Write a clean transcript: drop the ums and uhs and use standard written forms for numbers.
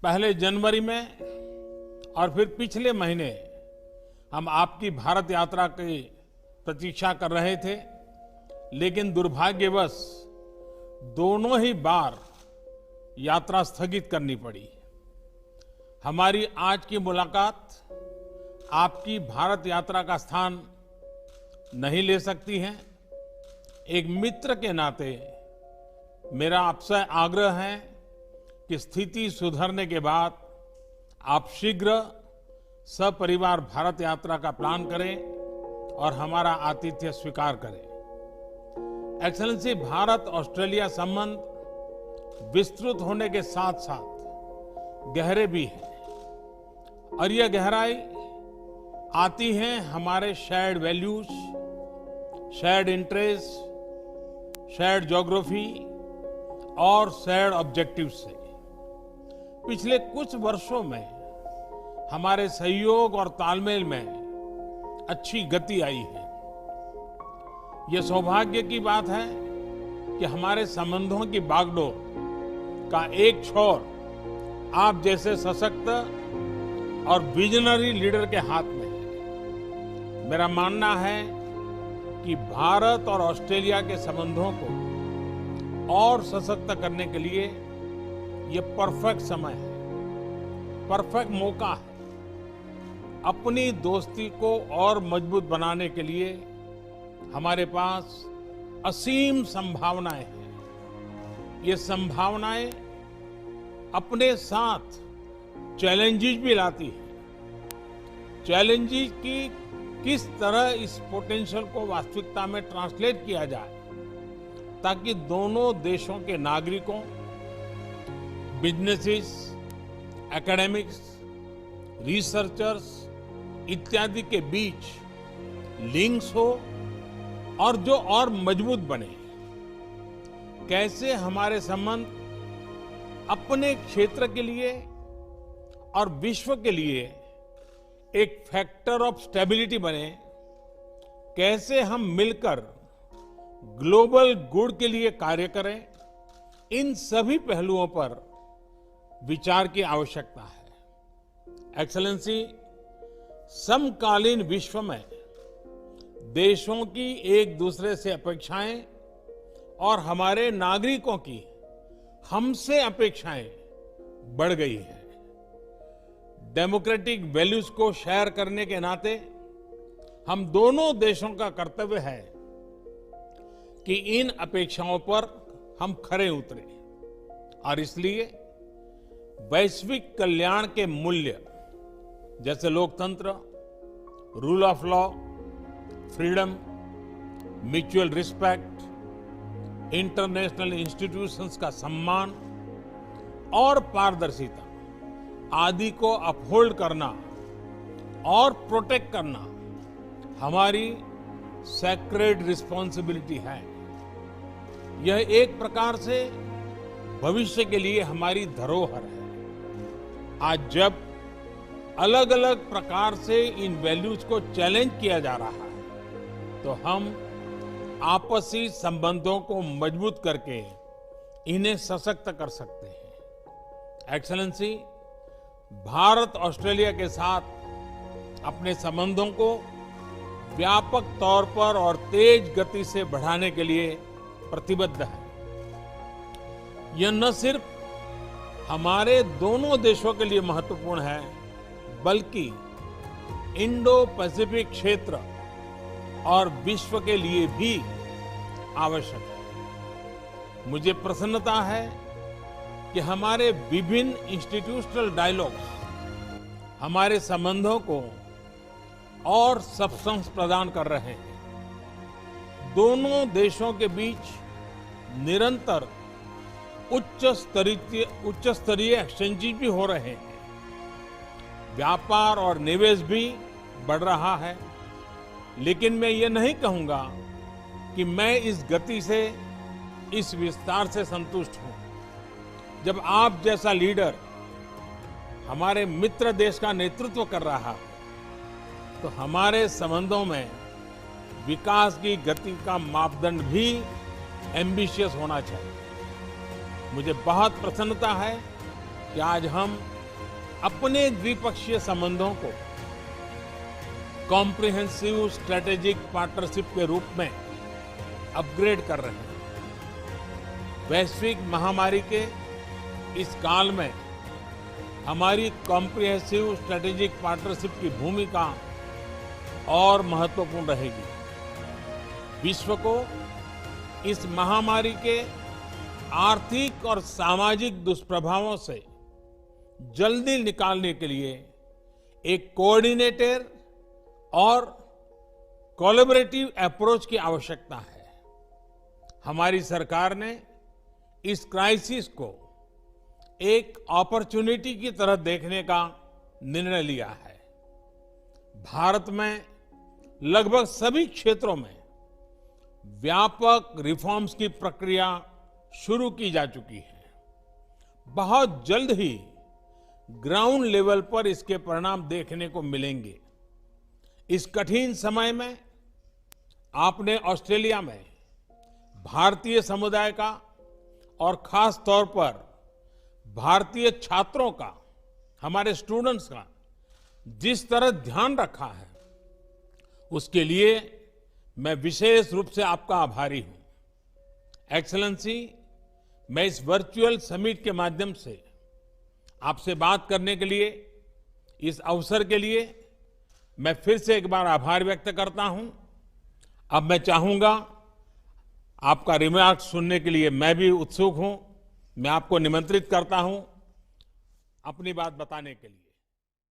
पहले जनवरी में और फिर पिछले महीने हम आपकी भारत यात्रा की प्रतीक्षा कर रहे थे, लेकिन दुर्भाग्यवश दोनों ही बार यात्रा स्थगित करनी पड़ी। हमारी आज की मुलाकात आपकी भारत यात्रा का स्थान नहीं ले सकती है। एक मित्र के नाते मेरा आपसे आग्रह है कि स्थिति सुधरने के बाद आप शीघ्र सपरिवार भारत यात्रा का प्लान करें और हमारा आतिथ्य स्वीकार करें। एक्सेलेंसी, भारत ऑस्ट्रेलिया संबंध विस्तृत होने के साथ साथ गहरे भी हैं और यह गहराई आती है हमारे shared values, shared interest, shared geography और शेयर्ड ऑब्जेक्टिव्स से। पिछले कुछ वर्षों में हमारे सहयोग और तालमेल में अच्छी गति आई है। यह सौभाग्य की बात है कि हमारे संबंधों की बागडोर का एक छोर आप जैसे सशक्त और विजनरी लीडर के हाथ में है। मेरा मानना है कि भारत और ऑस्ट्रेलिया के संबंधों को और सशक्त करने के लिए ये परफेक्ट समय है, परफेक्ट मौका है। अपनी दोस्ती को और मजबूत बनाने के लिए हमारे पास असीम संभावनाएं हैं। ये संभावनाएं अपने साथ चैलेंजेस भी लाती हैं। चैलेंजेस की किस तरह इस पोटेंशियल को वास्तविकता में ट्रांसलेट किया जाए ताकि दोनों देशों के नागरिकों, बिजनेसेस, एकेडमिक्स, रिसर्चर्स इत्यादि के बीच लिंक्स हो और जो और मजबूत बने। कैसे हमारे संबंध अपने क्षेत्र के लिए और विश्व के लिए एक फैक्टर ऑफ स्टेबिलिटी बने, कैसे हम मिलकर ग्लोबल गुड के लिए कार्य करें, इन सभी पहलुओं पर विचार की आवश्यकता है। एक्सेलेंसी, समकालीन विश्व में देशों की एक दूसरे से अपेक्षाएं और हमारे नागरिकों की हमसे अपेक्षाएं बढ़ गई है। डेमोक्रेटिक वैल्यूज को शेयर करने के नाते हम दोनों देशों का कर्तव्य है कि इन अपेक्षाओं पर हम खरे उतरे और इसलिए वैश्विक कल्याण के मूल्य जैसे लोकतंत्र, rule of law, freedom, mutual respect, international institutions का सम्मान और पारदर्शिता आदि को अपहोल्ड करना और प्रोटेक्ट करना हमारी सैक्रेड रिस्पॉन्सिबिलिटी है। यह एक प्रकार से भविष्य के लिए हमारी धरोहर है। आज जब अलग अलग प्रकार से इन वैल्यूज को चैलेंज किया जा रहा है तो हम आपसी संबंधों को मजबूत करके इन्हें सशक्त कर सकते हैं। एक्सेलेंसी, भारत ऑस्ट्रेलिया के साथ अपने संबंधों को व्यापक तौर पर और तेज गति से बढ़ाने के लिए प्रतिबद्ध है। यह न सिर्फ हमारे दोनों देशों के लिए महत्वपूर्ण है, बल्कि इंडो पैसिफिक क्षेत्र और विश्व के लिए भी आवश्यक है। मुझे प्रसन्नता है कि हमारे विभिन्न इंस्टीट्यूशनल डायलॉग्स हमारे संबंधों को और सब्सटेंस प्रदान कर रहे हैं। दोनों देशों के बीच निरंतर उच्च स्तरीय एक्सचेंजेस भी हो रहे हैं। व्यापार और निवेश भी बढ़ रहा है। लेकिन मैं ये नहीं कहूंगा कि मैं इस गति से, इस विस्तार से संतुष्ट हूं। जब आप जैसा लीडर हमारे मित्र देश का नेतृत्व कर रहा है तो हमारे संबंधों में विकास की गति का मापदंड भी एम्बिशियस होना चाहिए। मुझे बहुत प्रसन्नता है कि आज हम अपने द्विपक्षीय संबंधों को कॉम्प्रिहेंसिव स्ट्रेटेजिक पार्टनरशिप के रूप में अपग्रेड कर रहे हैं। वैश्विक महामारी के इस काल में हमारी कॉम्प्रिहेंसिव स्ट्रेटेजिक पार्टनरशिप की भूमिका और महत्वपूर्ण रहेगी। विश्व को इस महामारी के आर्थिक और सामाजिक दुष्प्रभावों से जल्दी निकालने के लिए एक कोऑर्डिनेटेड और कोलैबोरेटिव अप्रोच की आवश्यकता है। हमारी सरकार ने इस क्राइसिस को एक अपॉर्चुनिटी की तरह देखने का निर्णय लिया है। भारत में लगभग सभी क्षेत्रों में व्यापक रिफॉर्म्स की प्रक्रिया शुरू की जा चुकी है। बहुत जल्द ही ग्राउंड लेवल पर इसके परिणाम देखने को मिलेंगे। इस कठिन समय में आपने ऑस्ट्रेलिया में भारतीय समुदाय का और खास तौर पर भारतीय छात्रों का, हमारे स्टूडेंट्स का जिस तरह ध्यान रखा है, उसके लिए मैं विशेष रूप से आपका आभारी हूं। एक्सेलेंसी, मैं इस वर्चुअल समिट के माध्यम से आपसे बात करने के लिए, इस अवसर के लिए मैं फिर से एक बार आभार व्यक्त करता हूं। अब मैं चाहूंगा, आपका रिमार्क सुनने के लिए मैं भी उत्सुक हूं। मैं आपको निमंत्रित करता हूं अपनी बात बताने के लिए।